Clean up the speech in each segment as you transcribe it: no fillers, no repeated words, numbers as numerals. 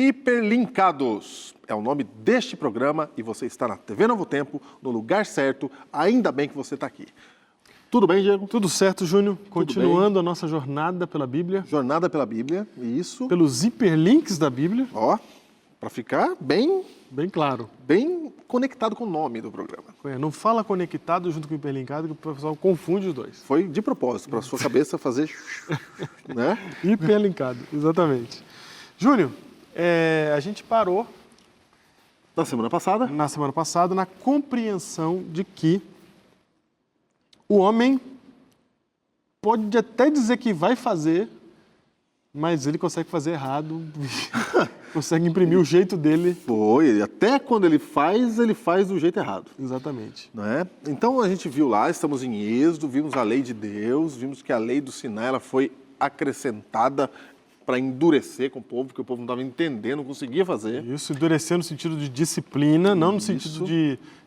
Hiperlinkados é o nome deste programa e você está na TV Novo Tempo, no lugar certo. Ainda bem que você está aqui. Tudo bem, Diego? Tudo certo, Júnior. Continuando a nossa jornada pela Bíblia. Jornada pela Bíblia, isso. Pelos hiperlinks da Bíblia. Ó, para ficar bem claro. Bem conectado com o nome do programa. Não fala conectado junto com hiperlinkado, que o pessoal confunde os dois. Foi de propósito, para a sua cabeça fazer... né? Hiperlinkado, exatamente. Júnior, a gente parou... Na semana passada, na compreensão de que o homem pode até dizer que vai fazer, mas ele consegue fazer errado, consegue imprimir o jeito dele. Foi, até quando ele faz do jeito errado. Exatamente. Não é? Então a gente viu lá, estamos em Êxodo, vimos a lei de Deus, vimos que a lei do Sinai ela foi acrescentada para endurecer com o povo, porque o povo não estava entendendo, não conseguia fazer. Isso, endurecer no sentido de disciplina, não no sentido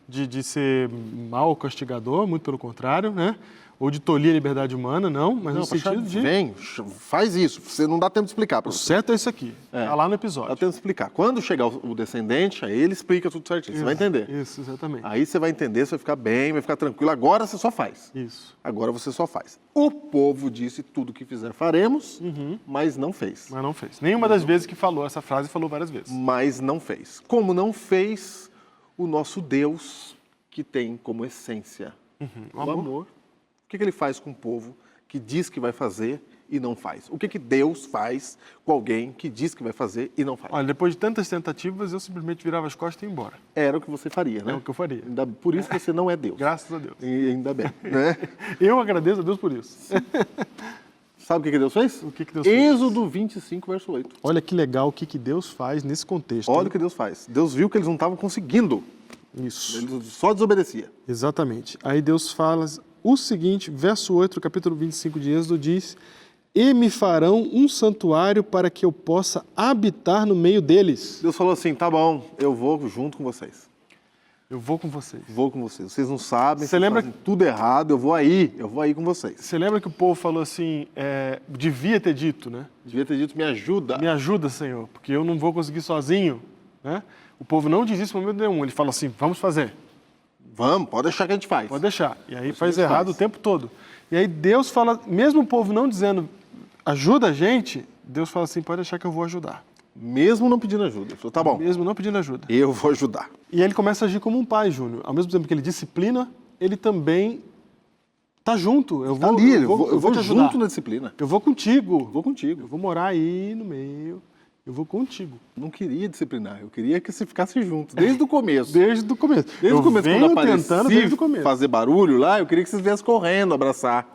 de ser mau castigador, muito pelo contrário, né? Ou de tolir a liberdade humana, não, mas no sentido de... Vem, faz isso, você não dá tempo de explicar para você. O certo é isso aqui, está lá no episódio. Dá tempo de explicar. Quando chegar o descendente, aí ele explica tudo certinho, você vai entender. Isso, exatamente. Aí você vai entender, você vai ficar bem, vai ficar tranquilo, agora você só faz. Isso. Agora você só faz. O povo disse tudo que fizer faremos, mas não fez. Mas não fez. Nenhuma das vezes que falou essa frase, falou várias vezes. Mas não fez. Como não fez o nosso Deus, que tem como essência o amor. O que ele faz com o povo que diz que vai fazer e não faz? O que Deus faz com alguém que diz que vai fazer e não faz? Olha, depois de tantas tentativas, eu simplesmente virava as costas e ia embora. Era o que você faria, né? É o que eu faria. Por isso você não é Deus. Graças a Deus. E ainda bem, né? Eu agradeço a Deus por isso. Sabe o que Deus fez? O que Deus fez? Êxodo 25, verso 8. Olha que legal o que Deus faz nesse contexto. Olha o que Deus faz. Deus viu que eles não estavam conseguindo. Isso. Ele só desobedecia. Exatamente. Aí Deus fala o seguinte, verso 8, capítulo 25 de Êxodo diz: e me farão um santuário para que eu possa habitar no meio deles. Deus falou assim, tá bom, eu vou junto com vocês. Eu vou com vocês. Vou com vocês. Vocês não sabem, Você lembra fazem tudo errado, eu vou aí com vocês. Você lembra que o povo falou assim, devia ter dito, né? Devia ter dito, me ajuda. Me ajuda, Senhor, porque eu não vou conseguir sozinho, né? O povo não diz isso no momento nenhum, ele fala assim, vamos fazer. Vamos, pode deixar que a gente faz. Pode deixar. E aí faz errado o tempo todo. E aí Deus fala, mesmo o povo não dizendo, ajuda a gente, Deus fala assim, pode deixar que eu vou ajudar. Mesmo não pedindo ajuda. Ele falou, tá bom. Mesmo não pedindo ajuda. Eu vou ajudar. E aí ele começa a agir como um pai, Júnior. Ao mesmo tempo que ele disciplina, ele também tá junto. Eu vou te ajudar. Junto na disciplina. Eu vou contigo. Vou contigo. Eu vou morar aí no meio. Eu vou contigo. Não queria disciplinar, eu queria que você ficasse junto, desde o começo. Desde o começo. Desde o começo, quando aparecia desde o começo. Fazer barulho lá, eu queria que vocês viessem correndo abraçar.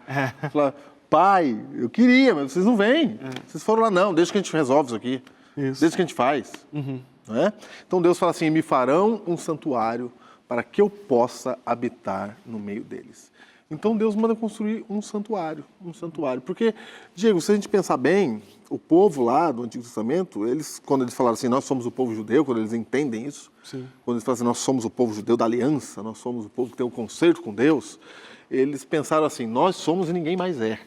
Falar, pai, eu queria, mas vocês não vêm. Vocês foram lá, não, deixa que a gente resolve isso aqui. Isso. Deixa que a gente faz. Não é? Então Deus fala assim, me farão um santuário para que eu possa habitar no meio deles. Então Deus manda construir um santuário. Porque, Diego, se a gente pensar bem, o povo lá do Antigo Testamento, quando eles falaram assim, nós somos o povo judeu, quando eles entendem isso, sim, quando eles falam assim, nós somos o povo judeu da aliança, nós somos o povo que tem um concerto com Deus, eles pensaram assim, nós somos e ninguém mais é.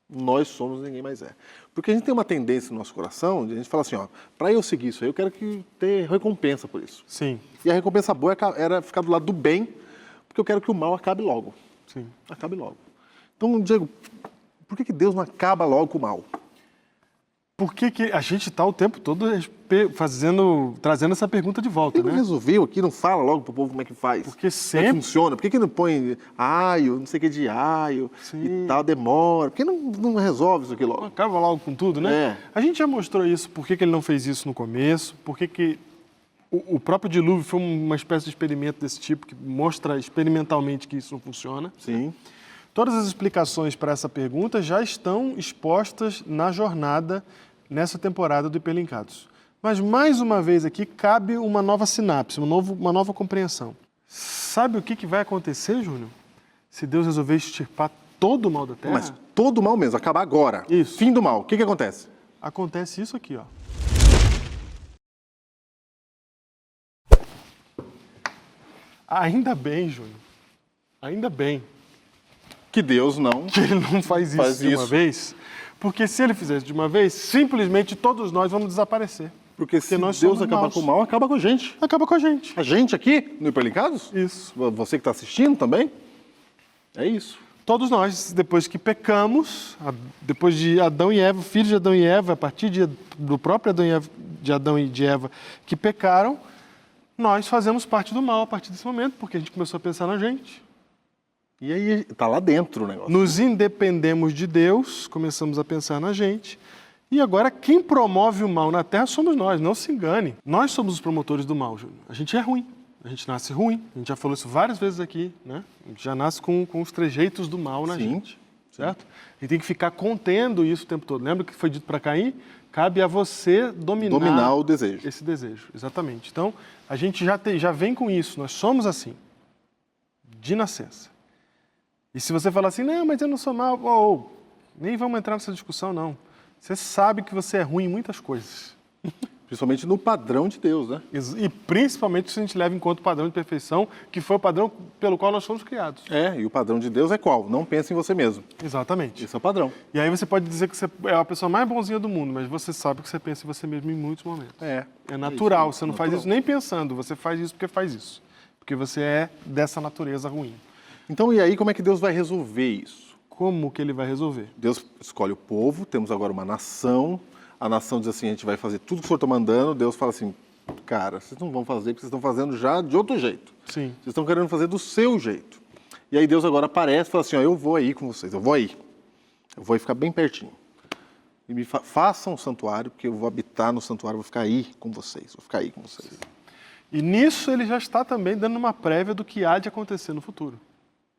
Nós somos e ninguém mais é. Porque a gente tem uma tendência no nosso coração de a gente falar assim, ó, para eu seguir isso aí, eu quero ter recompensa por isso. Sim. E a recompensa boa era ficar do lado do bem, porque eu quero que o mal acabe logo. Sim. Acabe logo. Então, Diego, por que Deus não acaba logo com o mal? Por que a gente está o tempo todo trazendo essa pergunta de volta, Por que né? não resolveu aqui, não fala logo para o povo como é que faz? Porque Como é que funciona? Por que não põe aio, não sei o que de aio e tal, demora? Por que não resolve isso aqui logo? Acaba logo com tudo, né? A gente já mostrou isso, por que ele não fez isso no começo, por que o próprio dilúvio foi uma espécie de experimento desse tipo, que mostra experimentalmente que isso não funciona. Sim. Todas as explicações para essa pergunta já estão expostas na jornada nessa temporada do Hiperlinkados. Mas, mais uma vez aqui, cabe uma nova sinapse, uma nova compreensão. Sabe o que vai acontecer, Júnior? Se Deus resolver extirpar todo o mal da Terra? Mas todo o mal mesmo, acabar agora. Isso. Fim do mal. O que acontece? Acontece isso aqui, ó. Ainda bem, Júnior. Ainda bem. Que Deus não... Que ele não faz isso de uma vez. Porque se ele fizesse de uma vez, simplesmente todos nós vamos desaparecer. Porque se nós Deus somos acabar maus. com o mal, acaba com a gente. Acaba com a gente. A gente aqui, no Hiperlinkados? Isso. Você que está assistindo também? É isso. Todos nós, depois que pecamos, depois de Adão e Eva, filhos de Adão e Eva, a partir do próprio Adão e de Eva que pecaram, nós fazemos parte do mal a partir desse momento, porque a gente começou a pensar na gente. E aí, tá lá dentro o negócio. Nos independemos de Deus, começamos a pensar na gente. E agora, quem promove o mal na Terra somos nós, não se engane. Nós somos os promotores do mal, Júnior. A gente é ruim, a gente nasce ruim. A gente já falou isso várias vezes aqui, né? A gente já nasce com os trejeitos do mal na gente, certo? A gente tem que ficar contendo isso o tempo todo. Lembra que foi dito para Caim? Cabe a você dominar o desejo. esse desejo, exatamente. Então, a gente já vem com isso, nós somos assim, de nascença. E se você falar assim, não, mas eu não sou mal, nem vamos entrar nessa discussão, não. Você sabe que você é ruim em muitas coisas. Principalmente no padrão de Deus, né? E principalmente se a gente leva em conta o padrão de perfeição, que foi o padrão pelo qual nós fomos criados. E o padrão de Deus é qual? Não pense em você mesmo. Exatamente. Esse é o padrão. E aí você pode dizer que você é a pessoa mais bonzinha do mundo, mas você sabe que você pensa em você mesmo em muitos momentos. É natural, você não faz isso nem pensando, você faz isso porque faz isso. Porque você é dessa natureza ruim. Então, e aí como é que Deus vai resolver isso? Como que ele vai resolver? Deus escolhe o povo, temos agora uma nação. A nação diz assim, a gente vai fazer tudo que o Senhor está mandando. Deus fala assim, cara, vocês não vão fazer porque vocês estão fazendo já de outro jeito. Sim. Vocês estão querendo fazer do seu jeito. E aí Deus agora aparece e fala assim, eu vou aí com vocês, eu vou aí. Eu vou aí ficar bem pertinho. E me façam um santuário, porque eu vou habitar no santuário, vou ficar aí com vocês, vou ficar aí com vocês. E nisso ele já está também dando uma prévia do que há de acontecer no futuro.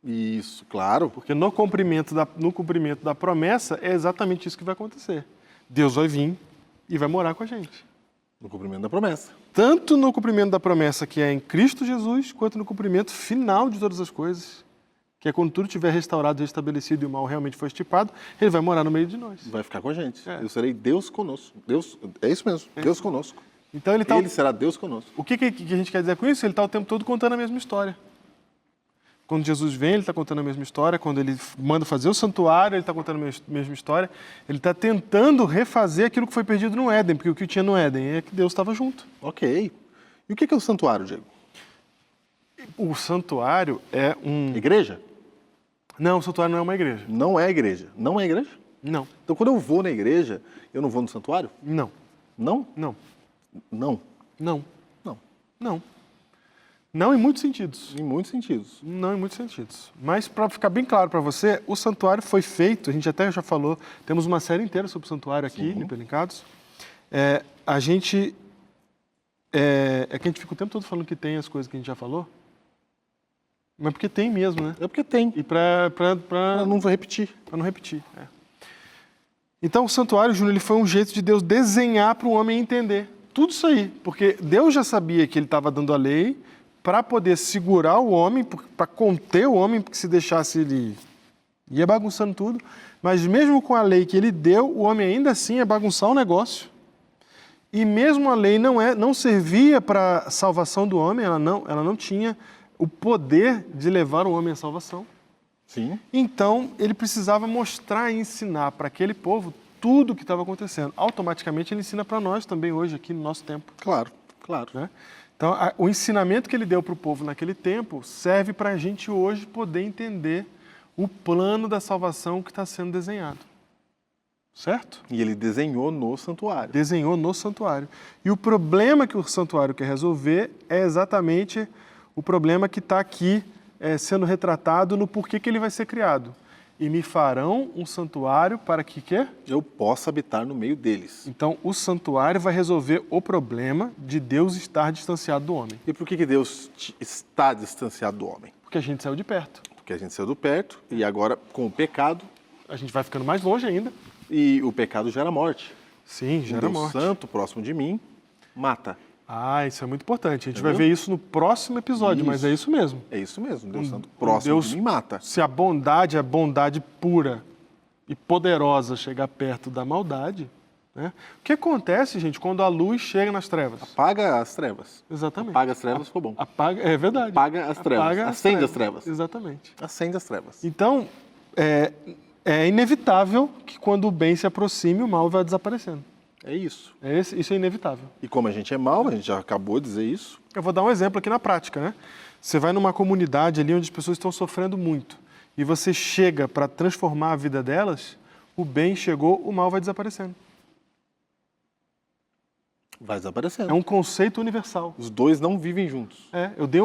Isso, claro. Porque no cumprimento da promessa é exatamente isso que vai acontecer. Deus vai vir e vai morar com a gente. No cumprimento da promessa. Tanto no cumprimento da promessa que é em Cristo Jesus, quanto no cumprimento final de todas as coisas, que é quando tudo estiver restaurado, restabelecido e o mal realmente for extirpado, ele vai morar no meio de nós. Vai ficar com a gente. Eu serei Deus conosco. Deus, é isso mesmo, Deus conosco. Então ele será Deus conosco. O que a gente quer dizer com isso? Ele está o tempo todo contando a mesma história. Quando Jesus vem, ele está contando a mesma história. Quando ele manda fazer o santuário, ele está contando a mesma história. Ele está tentando refazer aquilo que foi perdido no Éden, porque o que tinha no Éden é que Deus estava junto. Ok. E o que é o santuário, Diego? O santuário é Igreja? Não, o santuário não é uma igreja. Não é igreja. Não é igreja? Não. Então, quando eu vou na igreja, eu não vou no santuário? Não. Não? Não. Não? Não. Não. Não. Não em muitos sentidos. Em muitos sentidos. Não em muitos sentidos. Mas, para ficar bem claro para você, o santuário foi feito, a gente até já falou, temos uma série inteira sobre o santuário aqui, no Hiperlinkados. A gente... É que a gente fica o tempo todo falando que tem as coisas que a gente já falou, mas porque tem mesmo, né? É porque tem. E para não repetir. Para não repetir. Então, o santuário, Júnior, ele foi um jeito de Deus desenhar para o homem entender. Tudo isso aí. Porque Deus já sabia que ele estava dando a lei para poder segurar o homem, para conter o homem, porque se deixasse ele ia bagunçando tudo. Mas mesmo com a lei que ele deu, o homem ainda assim ia bagunçar o negócio. E mesmo a lei não servia para a salvação do homem, ela não tinha o poder de levar o homem à salvação. Sim. Então, ele precisava mostrar e ensinar para aquele povo tudo o que estava acontecendo. Automaticamente, ele ensina para nós também hoje, aqui no nosso tempo. Claro, claro. Né? Então, o ensinamento que ele deu para o povo naquele tempo serve para a gente hoje poder entender o plano da salvação que está sendo desenhado. Certo? E ele desenhou no santuário. Desenhou no santuário. E o problema que o santuário quer resolver é exatamente o problema que está aqui sendo retratado no porquê que ele vai ser criado. E me farão um santuário para que quê? Eu possa habitar no meio deles. Então, o santuário vai resolver o problema de Deus estar distanciado do homem. E por que Deus está distanciado do homem? Porque a gente saiu de perto. Porque a gente saiu do perto e agora, com o pecado... A gente vai ficando mais longe ainda. E o pecado gera morte. Sim, gera morte. Deus santo, próximo de mim, mata. Isso é muito importante. A gente vai ver isso no próximo episódio, mas é isso mesmo. É isso mesmo. Deus santo, próximo de mim, mata. Se a bondade pura e poderosa chegar perto da maldade, né? O que acontece, gente, quando a luz chega nas trevas? Apaga as trevas. Exatamente. Apaga as trevas, ficou bom. É verdade. Apaga as trevas. Acende as trevas. Exatamente. Acende as trevas. Então, é inevitável que quando o bem se aproxime, o mal vai desaparecendo. É isso. Isso é inevitável. E como a gente é mau, a gente já acabou de dizer isso. Eu vou dar um exemplo aqui na prática, né? Você vai numa comunidade ali onde as pessoas estão sofrendo muito e você chega para transformar a vida delas, o bem chegou, o mal vai desaparecendo. Vai desaparecendo. É um conceito universal. Os dois não vivem juntos.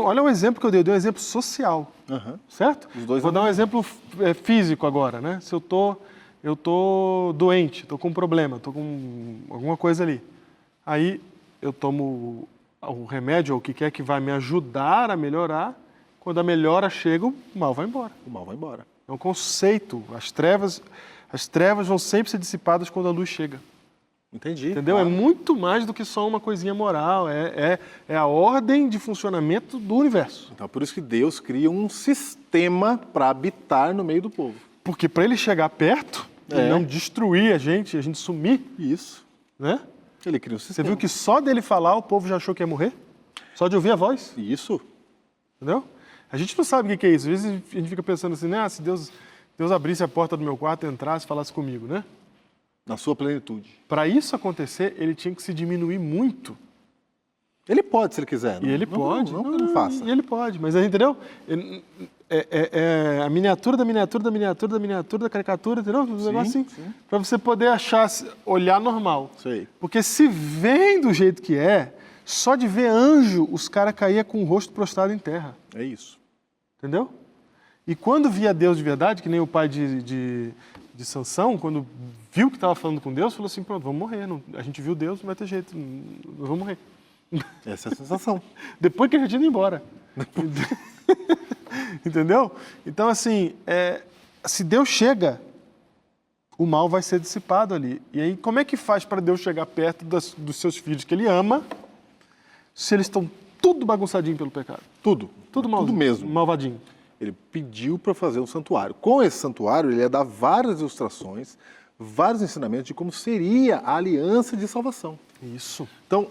Olha o exemplo que eu dei um exemplo social, certo? Os dois Vou dar um exemplo físico agora, né? Se eu tô doente, tô com um problema, tô com alguma coisa ali. Aí eu tomo o remédio ou o que quer que vai me ajudar a melhorar. Quando a melhora chega, o mal vai embora. O mal vai embora. É um conceito. As trevas vão sempre ser dissipadas quando a luz chega. Entendi. Entendeu? Claro. É muito mais do que só uma coisinha moral. É a ordem de funcionamento do universo. Então, por isso que Deus cria um sistema para habitar no meio do povo. Porque para ele chegar perto e não destruir a gente sumir, Isso. né? Ele cria um Você sistema. viu que só dele falar o povo já achou que ia morrer? Só de ouvir a voz, Isso. entendeu? A gente não sabe o que é isso. Às vezes a gente fica pensando assim, né? Se Deus abrisse a porta do meu quarto, entrasse e falasse comigo, né? Na sua plenitude. Para isso acontecer, ele tinha que se diminuir muito. Ele pode, se ele quiser. E ele pode. Não, não faça. E ele pode, mas entendeu? É a miniatura da miniatura da miniatura da miniatura da caricatura, entendeu? Um negócio assim. Para você poder olhar normal. Sei. Porque se vem do jeito que é, só de ver anjo, os caras caíam com o rosto prostrado em terra. É isso. Entendeu? E quando via Deus de verdade, que nem o pai de Sansão, quando viu que estava falando com Deus, falou assim, pronto, vamos morrer. A gente viu Deus, não vai ter jeito, nós vamos morrer. Essa é a sensação. Depois que a gente ia embora. Entendeu? Então, assim, se Deus chega, o mal vai ser dissipado ali. E aí, como é que faz para Deus chegar perto dos seus filhos que ele ama, se eles estão tudo bagunçadinho pelo pecado? Tudo. Tudo mesmo. Malvadinho. Ele pediu para fazer um santuário. Com esse santuário, ele ia dar várias ilustrações, vários ensinamentos de como seria a aliança de salvação. Isso. Então,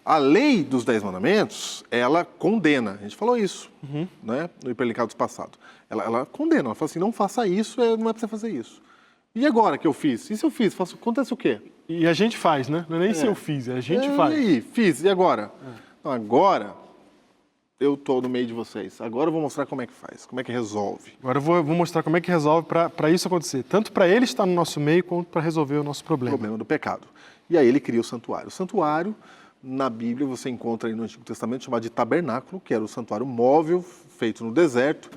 a lei dos 10 mandamentos, ela condena. A gente falou isso, né, no Hiperlinkados passado. Ela condena, ela fala assim, não faça isso, não é para você fazer isso. E agora que eu fiz? E se eu fiz? Acontece o quê? E a gente faz, né? Não é nem se eu fiz, a gente faz. E aí, fiz, e agora? Então, agora eu estou no meio de vocês. Agora eu vou mostrar como é que faz, como é que resolve. Agora eu vou mostrar como é que resolve para isso acontecer. Tanto para ele estar no nosso meio, quanto para resolver o nosso O problema. problema do pecado. E aí ele cria o santuário. O santuário, na Bíblia, você encontra aí no Antigo Testamento, chamado de tabernáculo, que era o santuário móvel, feito no deserto,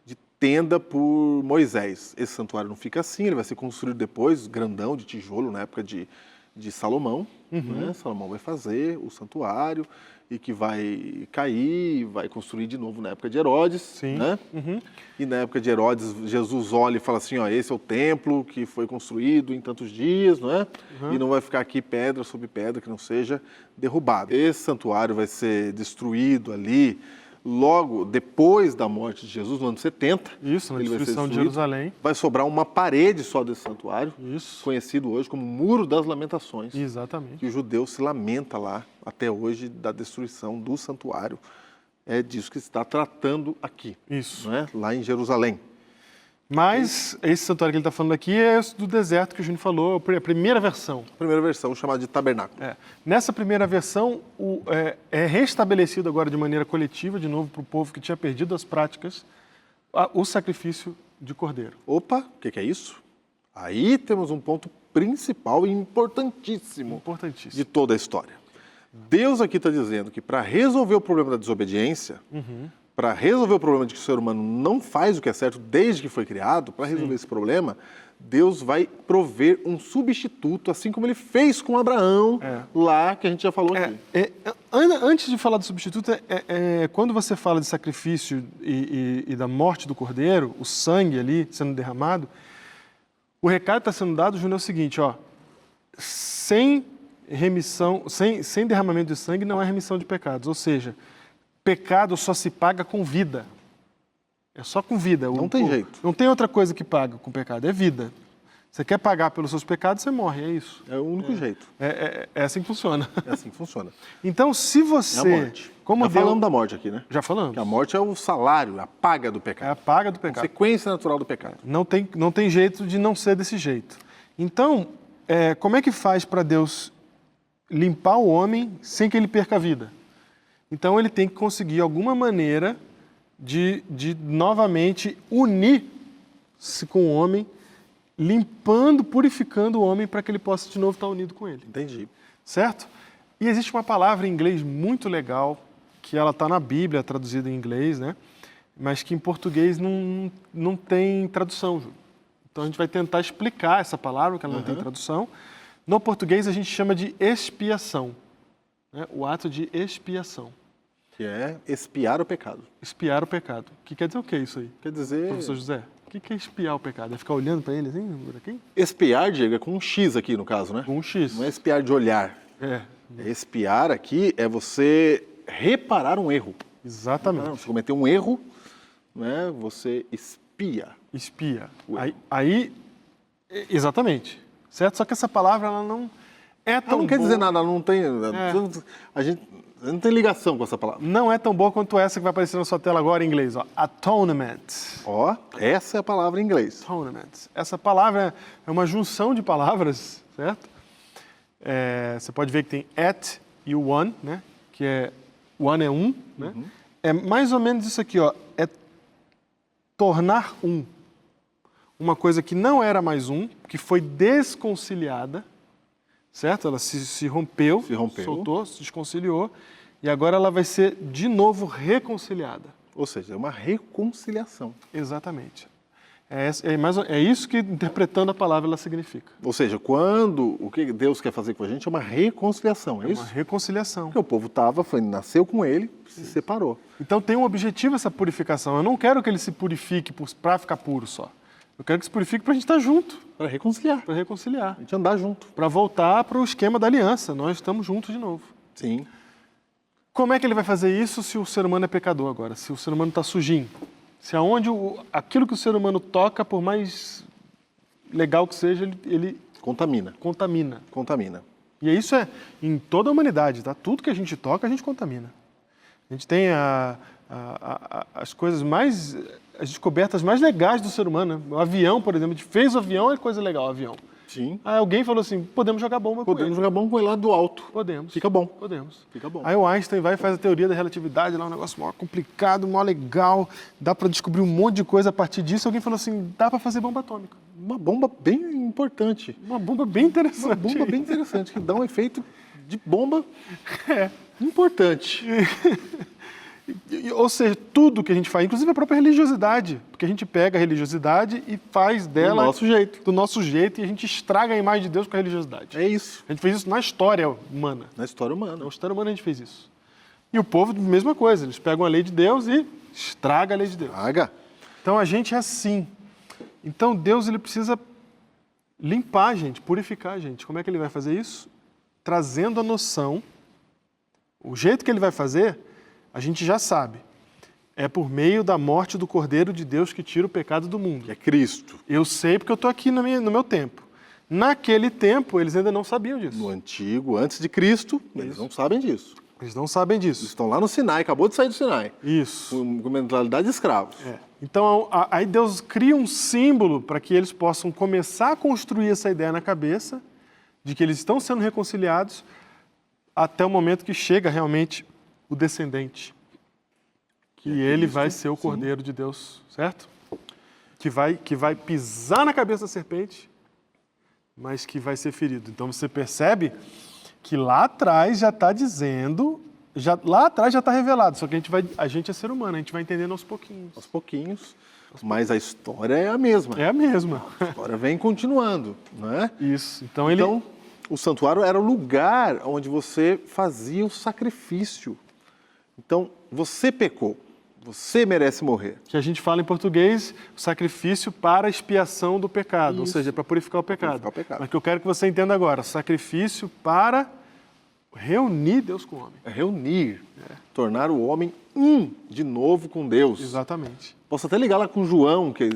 de tenda por Moisés. Esse santuário não fica assim, ele vai ser construído depois, grandão, de tijolo, na época de Salomão. Né? Salomão vai fazer o santuário e que vai cair, vai construir de novo na época de Herodes. Sim. Né? E na época de Herodes, Jesus olha e fala assim, ó, esse é o templo que foi construído em tantos dias, não é? E não vai ficar aqui pedra sobre pedra que não seja derrubado. Esse santuário vai ser destruído ali logo depois da morte de Jesus, no ano 70. Isso, na ele vai ser destruição de destruído. Jerusalém. Vai sobrar uma parede só desse santuário, Isso. conhecido hoje como Muro das Lamentações. Exatamente. Que o judeu se lamenta lá, até hoje, da destruição do santuário. É disso que se está tratando aqui. Isso. Não é? Lá em Jerusalém. Mas esse santuário que ele está falando aqui é esse do deserto que o Júnior falou, a primeira versão. A primeira versão, chamada de tabernáculo. Nessa primeira versão, é restabelecido agora de maneira coletiva, de novo para o povo que tinha perdido as práticas, o sacrifício de cordeiro. Opa, o que é isso? Aí temos um ponto principal e importantíssimo Importantíssimo. de toda a história. Deus aqui está dizendo que para resolver o problema da desobediência, para resolver o problema de que o ser humano não faz o que é certo desde que foi criado, para resolver esse problema, Deus vai prover um substituto, assim como ele fez com Abraão, lá, que a gente já falou aqui. Antes de falar do substituto, quando você fala de sacrifício e da morte do cordeiro, o sangue ali sendo derramado, o recado que está sendo dado, Júnior, é o seguinte, ó, sem remissão, sem derramamento de sangue não há remissão de pecados, ou seja, pecado só se paga com vida. É só com vida. Não tem jeito. Não tem outra coisa que paga com pecado, é vida. Você quer pagar pelos seus pecados, você morre, é isso. É o único jeito. É assim que funciona. É assim que funciona. Então, se você... É a morte. Já falamos da morte aqui, né? Já falamos. Que a morte é o salário, a paga do É pecado. a paga do pecado. Consequência natural do pecado. Não tem jeito de não ser desse jeito. Então, como é que faz para Deus limpar o homem sem que ele perca a vida. Então ele tem que conseguir alguma maneira de novamente unir-se com o homem, limpando, purificando o homem para que ele possa de novo estar unido com ele. Entendi. Certo? E existe uma palavra em inglês muito legal, que ela está na Bíblia, traduzida em inglês, né? Mas que em português não tem tradução, Júlio. Então a gente vai tentar explicar essa palavra, que ela não tem tradução. No português a gente chama de expiação, né? O ato de expiação. Que é expiar o pecado. Expiar o pecado. Que quer dizer o que isso aí, Quer dizer... professor José? O que é expiar o pecado? É ficar olhando para ele assim, por aqui? Espiar, Diego, é com um X aqui no caso, né? Com um X. Não é espiar de olhar. É, Espiar aqui é você reparar um erro. exatamente. Você cometeu um erro, né? Você espia. Espia. Exatamente. Certo? Só que essa palavra ela não é tão Ela não quer boa. dizer nada, ela não tem... A gente não tem ligação com essa palavra. Não é tão boa quanto essa que vai aparecer na sua tela agora em inglês. Ó. Atonement. Ó, essa é a palavra em inglês. Atonement. Essa palavra é uma junção de palavras, certo? Você pode ver que tem at e o one, né? Que é one é um, né? É mais ou menos isso aqui, ó. É tornar um. Uma coisa que não era mais um, que foi desconciliada, certo? Ela se rompeu, soltou, se desconciliou, e agora ela vai ser de novo reconciliada. Ou seja, é uma reconciliação. Exatamente. É isso que, interpretando a palavra, ela significa. Ou seja, quando o que Deus quer fazer com a gente é uma reconciliação, é isso? Uma reconciliação. Porque o povo nasceu com ele, se separou. Então tem um objetivo essa purificação. Eu não quero que ele se purifique para ficar puro só. Eu quero que se purifique para a gente estar junto. Para reconciliar. Para reconciliar. A gente andar junto. Para voltar para o esquema da aliança. Nós estamos juntos de novo. Sim. Como é que ele vai fazer isso se o ser humano é pecador agora? Se o ser humano está sujinho? Se aquilo que o ser humano toca, por mais legal que seja, ele contamina. Contamina. E isso é em toda a humanidade, tá? Tudo que a gente toca, a gente contamina. A gente tem as coisas mais... as descobertas mais legais do ser humano, né? O avião, por exemplo, a gente fez o avião, é coisa legal o avião. Sim. Aí alguém falou assim, podemos jogar bomba com ele. Podemos jogar bomba com ele lá do alto. Podemos. Fica bom. Podemos. Fica bom. Aí o Einstein vai e faz a teoria da relatividade, lá um negócio mó complicado, mó legal, dá para descobrir um monte de coisa a partir disso. Alguém falou assim, dá para fazer bomba atômica. Uma bomba bem importante. Uma bomba bem interessante. Uma bomba bem interessante, que dá um efeito de bomba importante. Ou seja, tudo que a gente faz, inclusive a própria religiosidade, porque a gente pega a religiosidade e faz dela do nosso jeito e a gente estraga a imagem de Deus com a religiosidade. É isso. A gente fez isso na história humana. Na história humana. Na história humana a gente fez isso. E o povo, mesma coisa, eles pegam a lei de Deus e estragam a lei de Deus. Estraga. Então a gente é assim. Então Deus ele precisa limpar a gente, purificar a gente. Como é que ele vai fazer isso? Trazendo a noção, o jeito que ele vai fazer, a gente já sabe. É por meio da morte do Cordeiro de Deus que tira o pecado do mundo. Que é Cristo. Eu sei porque eu estou aqui no meu tempo. Naquele tempo, eles ainda não sabiam disso. No antigo, antes de Cristo, eles não sabem disso. Eles não sabem disso. Eles estão lá no Sinai, acabou de sair do Sinai. Isso. Com mentalidade de escravos. Então, aí Deus cria um símbolo para que eles possam começar a construir essa ideia na cabeça de que eles estão sendo reconciliados até o momento que chega realmente o descendente. Que ele vai ser o Cordeiro de Deus, certo? Que vai pisar na cabeça da serpente, mas que vai ser ferido. Então você percebe que lá atrás já está dizendo, lá atrás já está revelado, só que a gente é ser humano, a gente vai entendendo aos pouquinhos. Aos pouquinhos, mas a história é a mesma. É a mesma. A história vem continuando, não é? Isso. Então, o santuário era o lugar onde você fazia o sacrifício. Então, você pecou, você merece morrer. Que a gente fala em português, o sacrifício para a expiação do pecado, Isso. ou seja, para purificar o pecado. Purificar o pecado. Mas que eu quero que você entenda agora, sacrifício para reunir Deus com o homem. É reunir, tornar o homem um de novo com Deus. Exatamente. Posso até ligar lá com João, que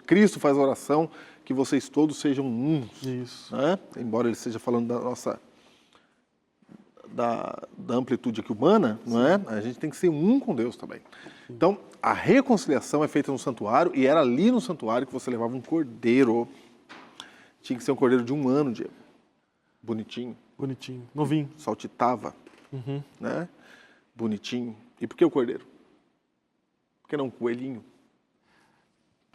Cristo faz a oração, que vocês todos sejam uns. Isso. Né? Embora ele esteja falando da nossa... Da amplitude aqui humana, não é? A gente tem que ser um com Deus também. Então, a reconciliação é feita no santuário e era ali no santuário que você levava um cordeiro. Tinha que ser um cordeiro de 1 ano, Diego. Bonitinho. Bonitinho, novinho. saltitava, né? Bonitinho. E por que o cordeiro? Por que não um coelhinho?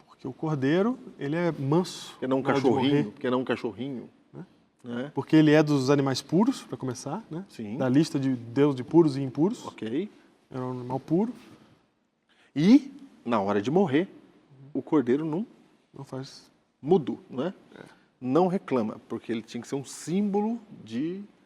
Porque o cordeiro, ele é manso. Por que não um na hora de cachorrinho? morrer. Por que não um cachorrinho? Né? Porque ele é dos animais puros, para começar, né? Sim. Da lista de Deus de puros e impuros. Ok. Era um animal puro. E, na hora de morrer, o cordeiro não Não faz mudo, né? Não reclama, porque ele tinha que ser um símbolo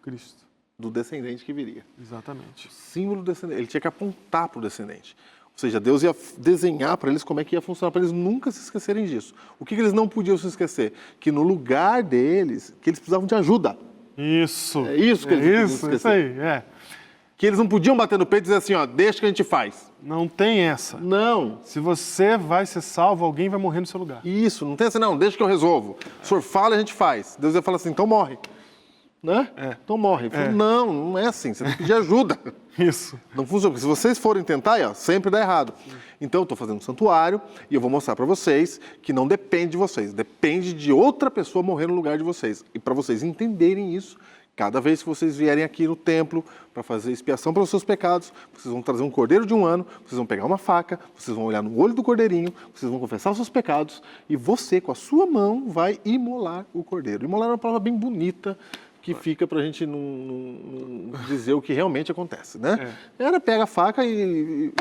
Cristo. do descendente que viria. Exatamente. Símbolo do descendente. Ele tinha que apontar para o descendente. Ou seja, Deus ia desenhar para eles como é que ia funcionar, para eles nunca se esquecerem disso. O que eles não podiam se esquecer? Que no lugar deles, que eles precisavam de ajuda. Isso. É isso que eles não podiam esquecer. Isso aí, é. Que eles não podiam bater no peito e dizer assim, ó, deixa que a gente faz. Não tem essa. Não. Se você vai ser salvo, alguém vai morrer no seu lugar. Isso, não tem assim, não, deixa que eu resolvo. O senhor fala e a gente faz. Deus ia falar assim, então morre. Né? Então morre. Ele falou, não, não é assim, você tem que pedir ajuda. Isso. Não funciona, porque se vocês forem tentar, aí, ó, sempre dá errado. Então eu estou fazendo um santuário e eu vou mostrar para vocês que não depende de vocês, depende de outra pessoa morrer no lugar de vocês. E para vocês entenderem isso, cada vez que vocês vierem aqui no templo para fazer expiação pelos seus pecados, vocês vão trazer um cordeiro de 1 ano, vocês vão pegar uma faca, vocês vão olhar no olho do cordeirinho, vocês vão confessar os seus pecados e você, com a sua mão, vai imolar o cordeiro. Imolar é uma palavra bem bonita, que fica para a gente não dizer o que realmente acontece, né? Era pega a faca e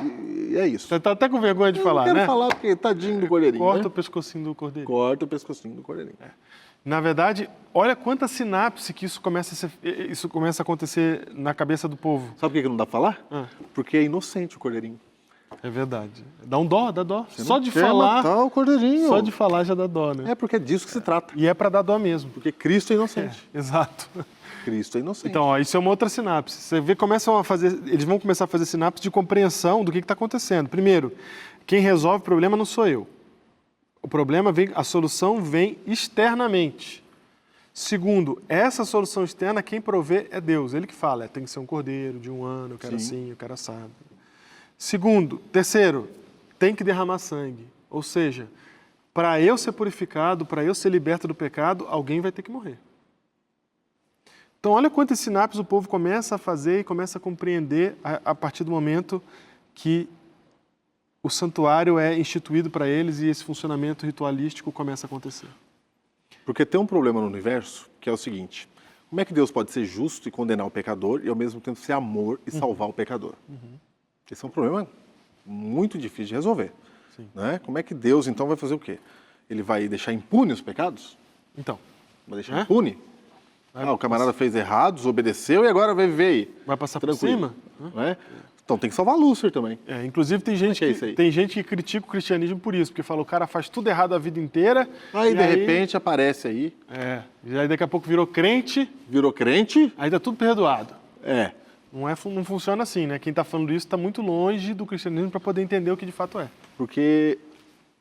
é isso. Você tá até com vergonha de falar, não né? quero falar porque tadinho do cordeirinho, Corta né? o pescocinho do cordeiro. Corta o pescocinho do cordeirinho. Na verdade, olha quanta sinapse que isso começa a acontecer na cabeça do povo. Sabe por que não dá para falar? Porque é inocente o cordeirinho. É verdade. Dá dó. Você Só não de quer falar, matar o cordeirinho. só de falar já dá dó, né? É porque é disso que se trata. E é para dar dó mesmo. Porque Cristo é inocente. Exato. Cristo é inocente. Então, ó, isso é uma outra sinapse. Você vê, eles vão começar a fazer sinapse de compreensão do que está acontecendo. Primeiro, quem resolve o problema não sou eu. A solução vem externamente. Segundo, essa solução externa, quem provê é Deus. Ele que fala, tem que ser um cordeiro de 1 ano, eu quero assim, eu quero assado. Terceiro, tem que derramar sangue. Ou seja, para eu ser purificado, para eu ser liberto do pecado, alguém vai ter que morrer. Então, olha quantas sinapses o povo começa a fazer e começa a compreender a partir do momento que o santuário é instituído para eles e esse funcionamento ritualístico começa a acontecer. Porque tem um problema no universo que é o seguinte: como é que Deus pode ser justo e condenar o pecador e ao mesmo tempo ser amor e salvar o pecador? Esse é um problema muito difícil de resolver. Né? Como é que Deus então vai fazer o quê? Ele vai deixar impune os pecados? Então, Vai deixar impune? O camarada fez errado, desobedeceu e agora vai viver aí. vai passar Tranquilo. por cima? Né? Então tem que salvar Lúcifer também. Inclusive tem gente que é isso aí? tem gente que critica o cristianismo por isso, porque fala o cara faz tudo errado a vida inteira. Aí e de repente aparece aí, e aí daqui a pouco virou crente, virou crente. aí tá tudo perdoado. Não funciona assim, né? Quem está falando isso está muito longe do cristianismo para poder entender o que de fato é. Porque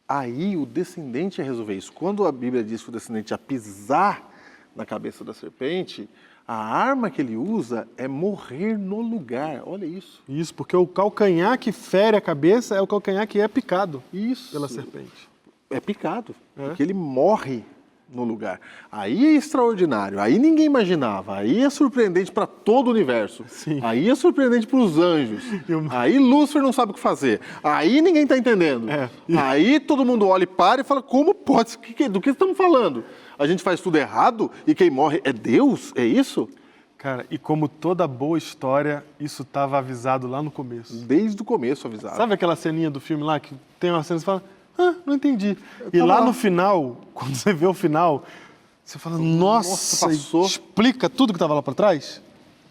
aí o descendente ia resolver isso. Quando a Bíblia diz que o descendente ia pisar na cabeça da serpente, a arma que ele usa é morrer no lugar. Olha isso. Isso, porque o calcanhar que fere a cabeça é o calcanhar que é picado Isso. pela serpente. É picado, porque ele morre no lugar. Aí é extraordinário, aí ninguém imaginava, aí é surpreendente para todo o universo, Sim. aí é surpreendente para os anjos, aí Lúcifer não sabe o que fazer, aí ninguém está entendendo, aí todo mundo olha e para e fala, como pode, do que estamos falando? A gente faz tudo errado e quem morre é Deus? É isso? Cara, e como toda boa história, isso estava avisado lá no começo. Desde o começo avisado. Sabe aquela ceninha do filme lá, que tem uma cena que você fala, não entendi. E lá no final, quando você vê o final, você fala, nossa, passou. explica tudo que estava lá para trás?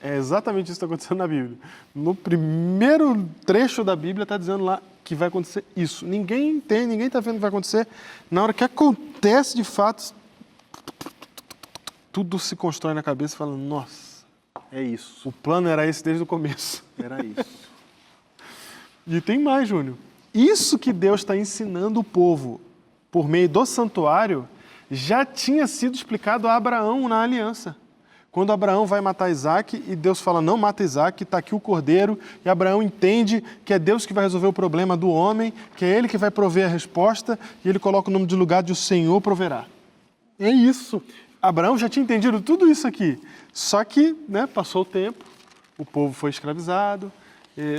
É exatamente isso que está acontecendo na Bíblia. No primeiro trecho da Bíblia está dizendo lá que vai acontecer isso. Ninguém entende, ninguém está vendo o que vai acontecer. Na hora que acontece de fato, tudo se constrói na cabeça e fala, nossa, É isso. o plano era esse desde o começo. Era isso. E tem mais, Júnior. Isso que Deus está ensinando o povo por meio do santuário já tinha sido explicado a Abraão na aliança. Quando Abraão vai matar Isaac e Deus fala, não mata Isaac, está aqui o cordeiro, e Abraão entende que é Deus que vai resolver o problema do homem, que é ele que vai prover a resposta, e ele coloca o nome de lugar de o Senhor proverá. É isso. Abraão já tinha entendido tudo isso aqui, só que, né, passou o tempo, o povo foi escravizado,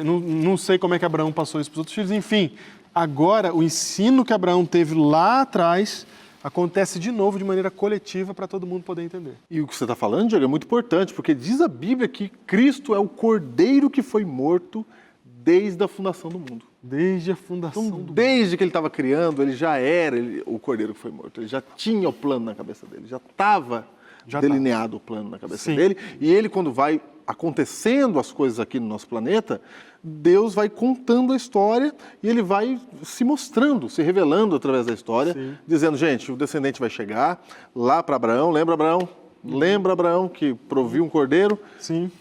não sei como é que Abraão passou isso para os outros filhos, enfim, agora o ensino que Abraão teve lá atrás acontece de novo de maneira coletiva para todo mundo poder entender. E o que você está falando, Diego, é muito importante, porque diz a Bíblia que Cristo é o cordeiro que foi morto desde a fundação do mundo. Desde a fundação Então, desde que ele estava criando, ele já era o cordeiro que foi morto. Ele já tinha o plano na cabeça dele, já estava delineado o plano na cabeça dele. E ele, quando vai acontecendo as coisas aqui no nosso planeta, Deus vai contando a história e ele vai se mostrando, se revelando através da história, dizendo, gente, o descendente vai chegar lá para Abraão, lembra Abraão? Lembra Abraão que proviu um cordeiro? Sim.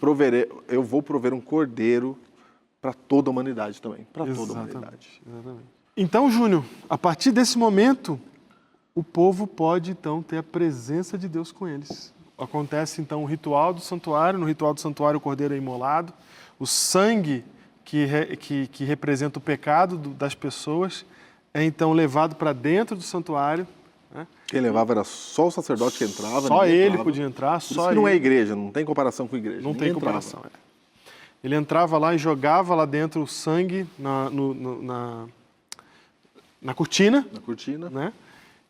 Eu vou prover um cordeiro para toda a humanidade também, para toda a humanidade. Exatamente. Então, Júnior, a partir desse momento, o povo pode, então, ter a presença de Deus com eles. Acontece, então, o ritual do santuário. No ritual do santuário, o cordeiro é imolado. O sangue que representa o pecado das pessoas é, então, levado para dentro do santuário. Né? Quem levava era só o sacerdote que entrava. Só ele entrava. podia entrar, Por só isso que não é ele. igreja, não tem comparação com igreja. Não tem comparação. Ele entrava lá e jogava lá dentro o sangue na cortina. Na cortina. Né?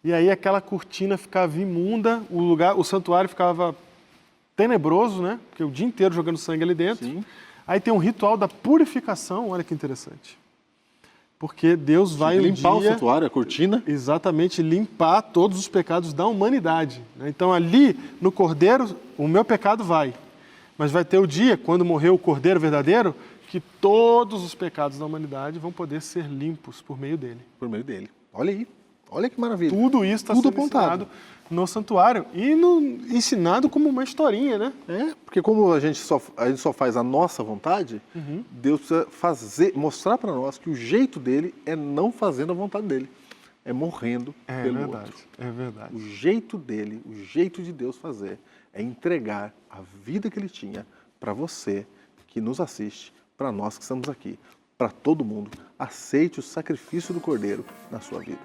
E aí aquela cortina ficava imunda, o santuário ficava tenebroso, né? Porque o dia inteiro jogando sangue ali dentro. Sim. Aí tem um ritual da purificação, olha que interessante. Porque Deus vai limpar o santuário, a cortina. Exatamente, limpar todos os pecados da humanidade. Né? Então ali, no cordeiro, o meu pecado vai. Mas vai ter o dia, quando morrer o cordeiro verdadeiro, que todos os pecados da humanidade vão poder ser limpos por meio dele. Por meio dele. Olha aí. Olha que maravilha. Tudo isso está sendo ensinado no santuário e ensinado como uma historinha, né? Porque como a gente só faz a nossa vontade, Deus precisa mostrar para nós que o jeito dele é não fazendo a vontade dele, é morrendo pelo outro. É verdade. O jeito dele, o jeito de Deus fazer é entregar a vida que ele tinha para você que nos assiste, para nós que estamos aqui, para todo mundo. Aceite o sacrifício do Cordeiro na sua vida.